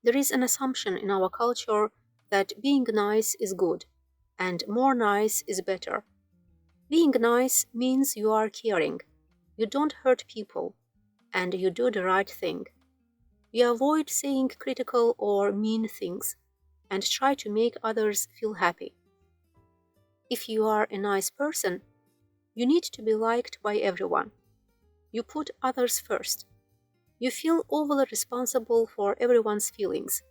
There is an assumption in our culture that being nice is good, and more nice is better. Being nice means you are caring, you don't hurt people, and you do the right thing. You avoid saying critical or mean things, and try to make others feel happy. If you are a nice person, you need to be liked by everyone. You put others first. You feel overly responsible for everyone's feelings.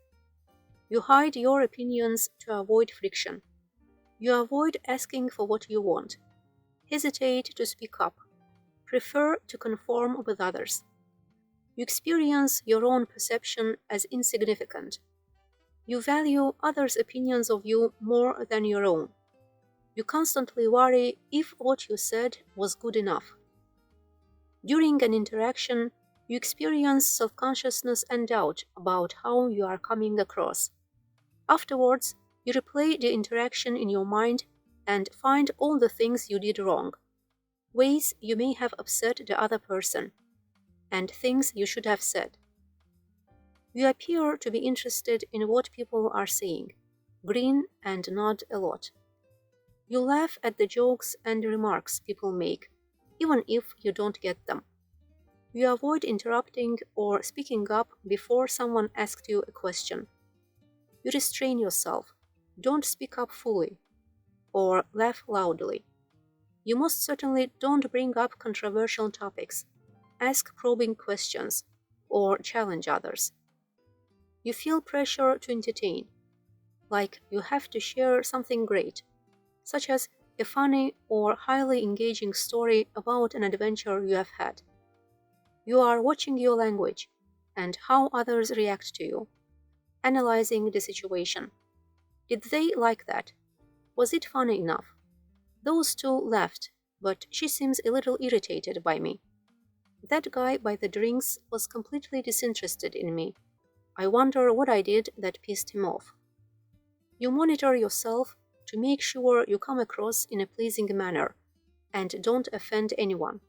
You hide your opinions to avoid friction. You avoid asking for what you want. Hesitate to speak up. Prefer to conform with others. You experience your own perception as insignificant. You value others' opinions of you more than your own. You constantly worry if what you said was good enough. During an interaction, you experience self-consciousness and doubt about how you are coming across. Afterwards, you replay the interaction in your mind and find all the things you did wrong, ways you may have upset the other person, and things you should have said. You appear to be interested in what people are saying, grin and nod a lot. You laugh at the jokes and remarks people make, even if you don't get them. You avoid interrupting or speaking up before someone asks you a question. You restrain yourself, don't speak up fully, or laugh loudly. You most certainly don't bring up controversial topics, ask probing questions, or challenge others. You feel pressure to entertain, like you have to share something great, such as a funny or highly engaging story about an adventure you have had. You are watching your language and how others react to you, analyzing the situation. Did they like that? Was it funny enough? Those two laughed, but she seems a little irritated by me. That guy by the drinks was completely disinterested in me. I wonder what I did that pissed him off. You monitor yourself to make sure you come across in a pleasing manner and don't offend anyone.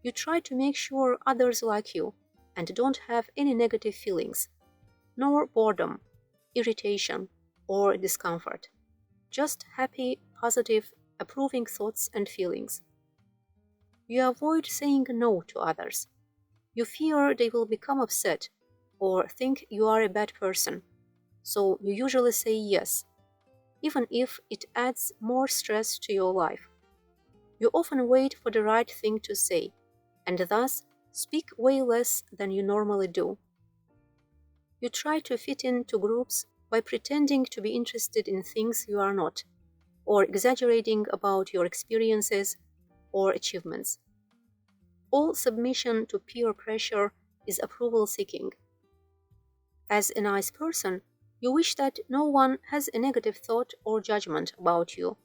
You try to make sure others like you and don't have any negative feelings, nor boredom, irritation, or discomfort. Just happy, positive, approving thoughts and feelings. You avoid saying no to others. You fear they will become upset or think you are a bad person, so you usually say yes, even if it adds more stress to your life. You often wait for the right thing to say, and thus speak way less than you normally do. You try to fit into groups by pretending to be interested in things you are not, or exaggerating about your experiences or achievements. All submission to peer pressure is approval seeking. As a nice person, you wish that no one has a negative thought or judgment about you.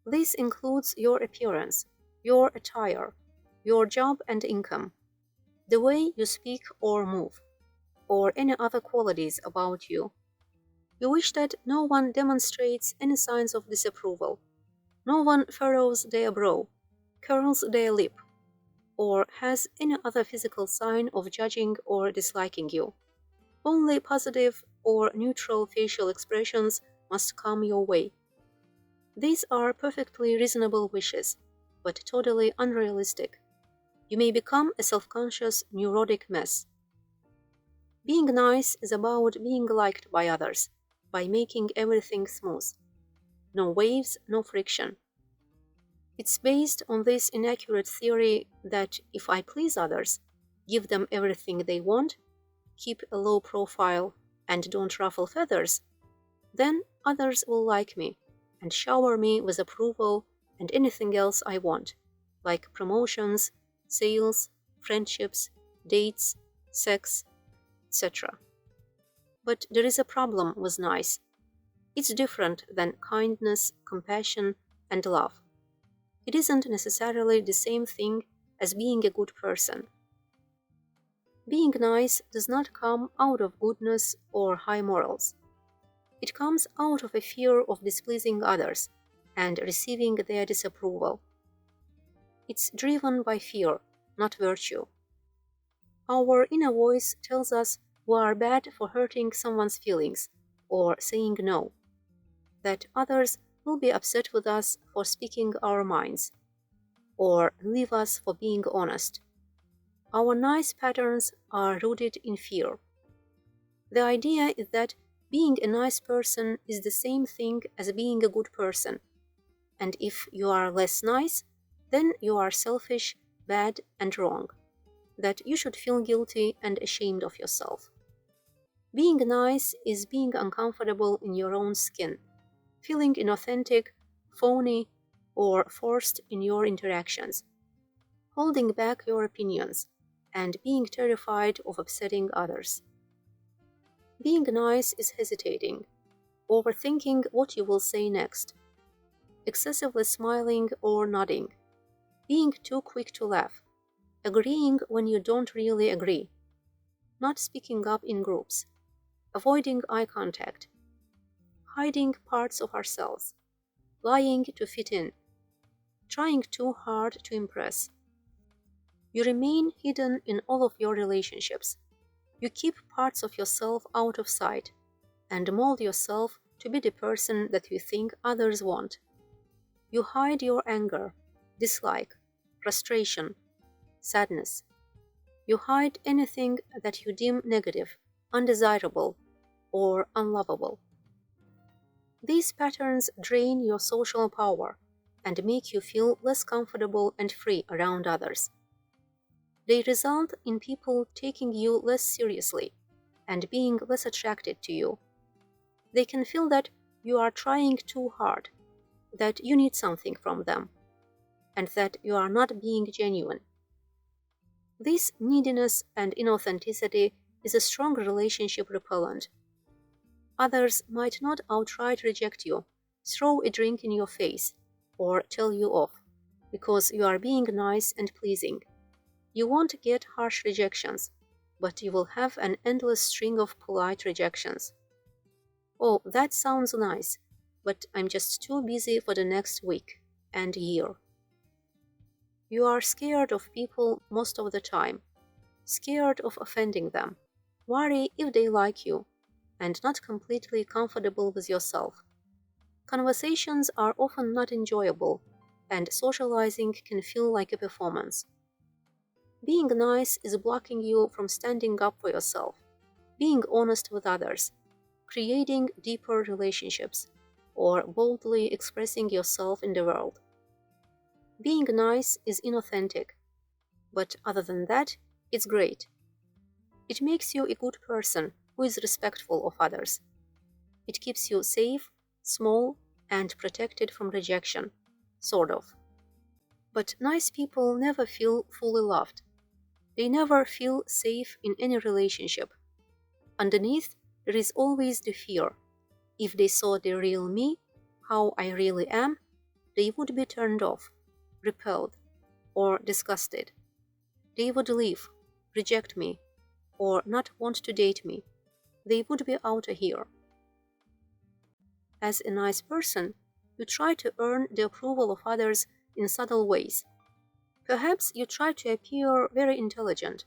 This includes your appearance, your attire, your job and income, the way you speak or move, or any other qualities about you. You wish that no one demonstrates any signs of disapproval. No one furrows their brow, curls their lip, or has any other physical sign of judging or disliking you. Only positive or neutral facial expressions must come your way. These are perfectly reasonable wishes, but totally unrealistic. You may become a self-conscious, neurotic mess. Being nice is about being liked by others, by making everything smooth. No waves, no friction. It's based on this inaccurate theory that if I please others, give them everything they want, keep a low profile, and don't ruffle feathers, then others will like me and shower me with approval and anything else I want, like promotions, sales, friendships, dates, sex, etc. But there is a problem with nice. It's different than kindness, compassion, and love. It isn't necessarily the same thing as being a good person. Being nice does not come out of goodness or high morals. It comes out of a fear of displeasing others and receiving their disapproval. It's driven by fear, not virtue. Our inner voice tells us We are bad for hurting someone's feelings or saying no, that others will be upset with us for speaking our minds or leave us for being honest. Our nice patterns are rooted in fear. The idea is that being a nice person is the same thing as being a good person, and if you are less nice, then you are selfish, bad, and wrong, that you should feel guilty and ashamed of yourself. Being nice is being uncomfortable in your own skin, feeling inauthentic, phony, or forced in your interactions, holding back your opinions, and being terrified of upsetting others. Being nice is hesitating, overthinking what you will say next, excessively smiling or nodding, being too quick to laugh, agreeing when you don't really agree, not speaking up in groups, avoiding eye contact, hiding parts of ourselves, lying to fit in, trying too hard to impress. You remain hidden in all of your relationships. You keep parts of yourself out of sight and mold yourself to be the person that you think others want. You hide your anger, dislike, frustration, sadness. You hide anything that you deem negative, undesirable, or unlovable. These patterns drain your social power and make you feel less comfortable and free around others. They result in people taking you less seriously and being less attracted to you. They can feel that you are trying too hard, that you need something from them, and that you are not being genuine. This neediness and inauthenticity is a strong relationship repellent. Others might not outright reject you, throw a drink in your face, or tell you off, because you are being nice and pleasing. You won't get harsh rejections, but you will have an endless string of polite rejections. Oh, that sounds nice, but I'm just too busy for the next week and year. You are scared of people most of the time, scared of offending them, worry if they like you, and not completely comfortable with yourself. Conversations are often not enjoyable, and socializing can feel like a performance. Being nice is blocking you from standing up for yourself, being honest with others, creating deeper relationships, or boldly expressing yourself in the world. Being nice is inauthentic, but other than that, it's great. It makes you a good person who is respectful of others. It keeps you safe, small, and protected from rejection, sort of. But nice people never feel fully loved. They never feel safe in any relationship. Underneath, there is always the fear. If they saw the real me, how I really am, they would be turned off, repelled, or disgusted. They would leave, reject me, or not want to date me. They would be out of here. As a nice person, you try to earn the approval of others in subtle ways. Perhaps you try to appear very intelligent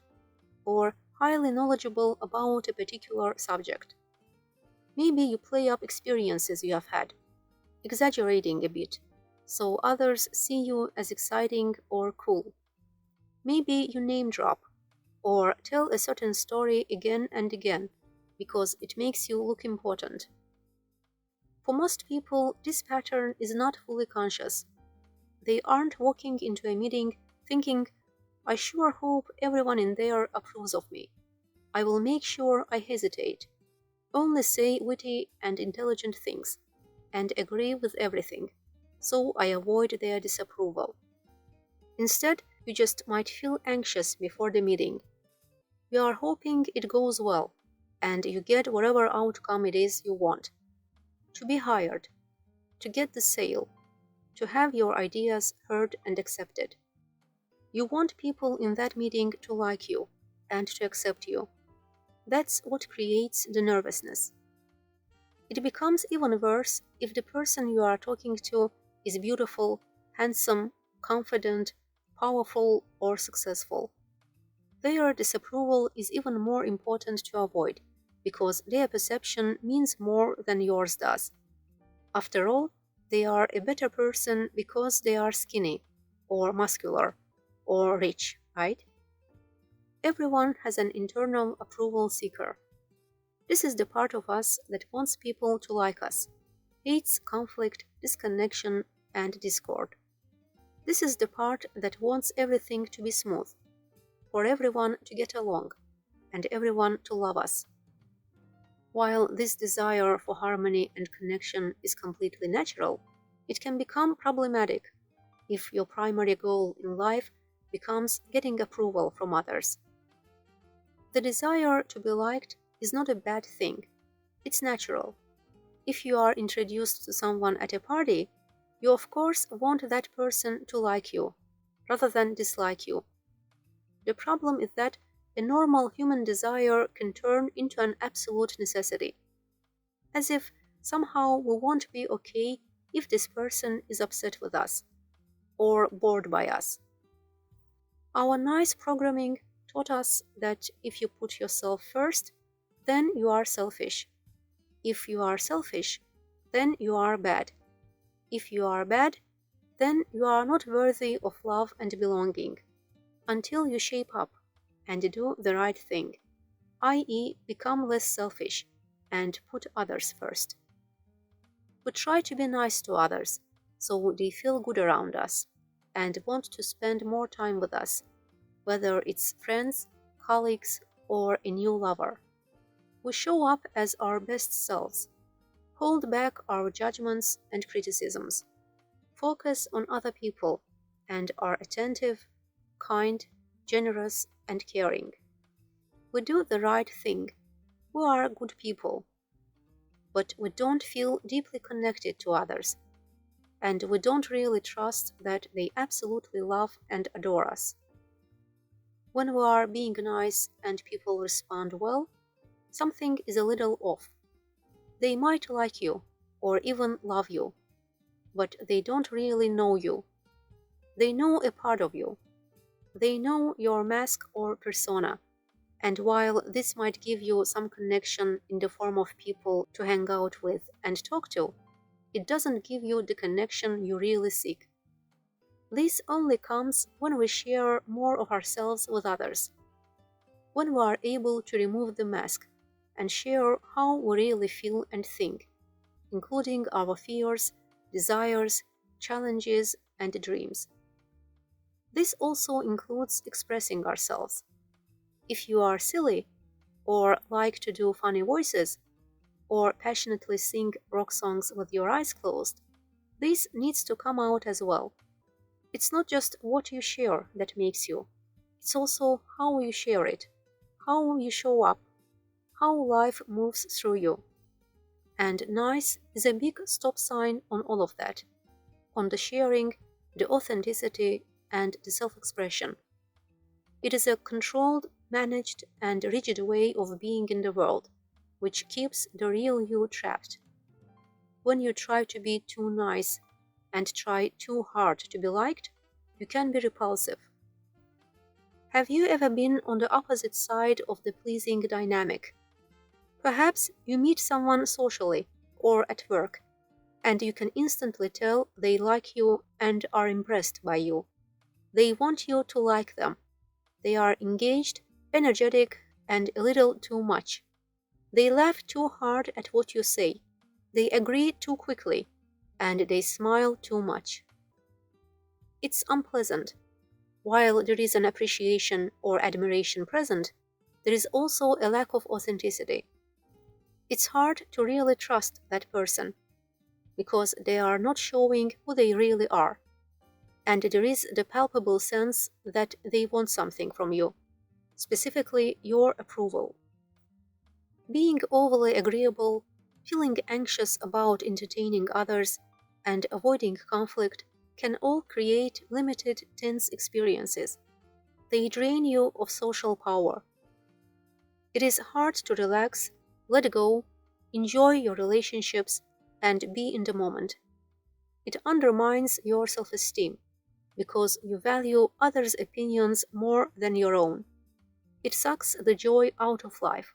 or highly knowledgeable about a particular subject. Maybe you play up experiences you have had, exaggerating a bit, so others see you as exciting or cool. Maybe you name drop or tell a certain story again and again because it makes you look important. For most people, this pattern is not fully conscious. They aren't walking into a meeting thinking, I sure hope everyone in there approves of me. I will make sure I hesitate, only say witty and intelligent things, and agree with everything, so I avoid their disapproval. Instead, you just might feel anxious before the meeting. You are hoping it goes well, and you get whatever outcome it is you want. To be hired, to get the sale, to have your ideas heard and accepted. You want people in that meeting to like you and to accept you. That's what creates the nervousness. It becomes even worse if the person you are talking to is beautiful, handsome, confident, powerful, or successful. Their disapproval is even more important to avoid, because their perception means more than yours does. After all, they are a better person because they are skinny, or muscular, or rich, right? Everyone has an internal approval seeker. This is the part of us that wants people to like us, hates conflict, disconnection, and discord. This is the part that wants everything to be smooth, for everyone to get along, and everyone to love us. While this desire for harmony and connection is completely natural, it can become problematic if your primary goal in life becomes getting approval from others. The desire to be liked is not a bad thing. It's natural. If you are introduced to someone at a party, you of course want that person to like you, rather than dislike you. The problem is that a normal human desire can turn into an absolute necessity, as if somehow we won't be okay if this person is upset with us, or bored by us. Our nice programming taught us that if you put yourself first, then you are selfish. If you are selfish, then you are bad. If you are bad, then you are not worthy of love and belonging, until you shape up and do the right thing, i.e., become less selfish and put others first. We try to be nice to others, so they feel good around us and want to spend more time with us, whether it's friends, colleagues, or a new lover. We show up as our best selves, hold back our judgments and criticisms, focus on other people, and are attentive, kind, generous, and caring. We do the right thing. We are good people. But we don't feel deeply connected to others, and we don't really trust that they absolutely love and adore us. When we are being nice and people respond well, something is a little off. They might like you, or even love you, but they don't really know you. They know a part of you. They know your mask or persona. And while this might give you some connection in the form of people to hang out with and talk to, it doesn't give you the connection you really seek. This only comes when we share more of ourselves with others, when we are able to remove the mask and share how we really feel and think, including our fears, desires, challenges, and dreams. This also includes expressing ourselves. If you are silly, or like to do funny voices, or passionately sing rock songs with your eyes closed, this needs to come out as well. It's not just what you share that makes you, it's also how you share it, how you show up, how life moves through you. And nice is a big stop sign on all of that, on the sharing, the authenticity, and the self-expression. It is a controlled, managed, and rigid way of being in the world, which keeps the real you trapped. When you try to be too nice and try too hard to be liked, you can be repulsive. Have you ever been on the opposite side of the pleasing dynamic? Perhaps you meet someone socially or at work, and you can instantly tell they like you and are impressed by you. They want you to like them. They are engaged, energetic, and a little too much. They laugh too hard at what you say. They agree too quickly, and they smile too much. It's unpleasant. While there is an appreciation or admiration present, there is also a lack of authenticity. It's hard to really trust that person, because they are not showing who they really are. And there is the palpable sense that they want something from you, specifically your approval. Being overly agreeable, feeling anxious about entertaining others, and avoiding conflict can all create limited, tense experiences. They drain you of social power. It is hard to relax, let go, enjoy your relationships, and be in the moment. It undermines your self-esteem, because you value others' opinions more than your own. It sucks the joy out of life.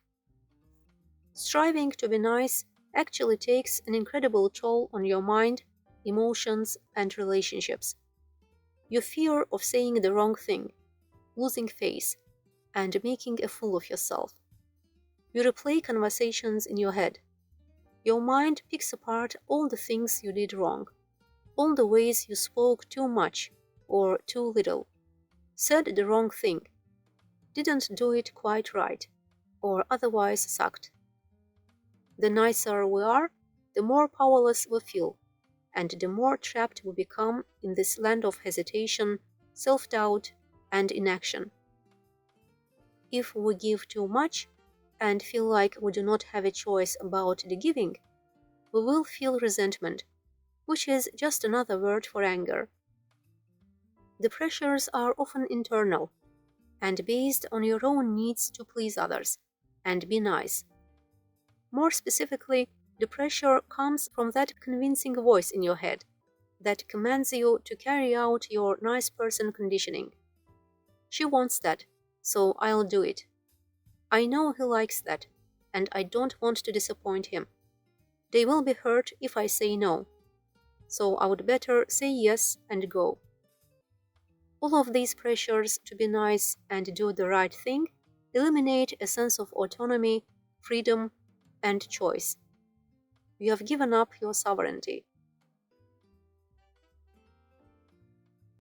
Striving to be nice actually takes an incredible toll on your mind, emotions, and relationships. You fear of saying the wrong thing, losing face, and making a fool of yourself. You replay conversations in your head. Your mind picks apart all the things you did wrong, all the ways you spoke too much or too little, said the wrong thing, didn't do it quite right, or otherwise sucked. The nicer we are, the more powerless we feel, and the more trapped we become in this land of hesitation, self-doubt, and inaction. If we give too much and feel like we do not have a choice about the giving, we will feel resentment, which is just another word for anger. The pressures are often internal and based on your own needs to please others and be nice. More specifically, the pressure comes from that convincing voice in your head that commands you to carry out your nice person conditioning. She wants that, so I'll do it. I know he likes that, and I don't want to disappoint him. They will be hurt if I say no, so I would better say yes and go. All of these pressures to be nice and do the right thing eliminate a sense of autonomy, freedom, and choice. You have given up your sovereignty.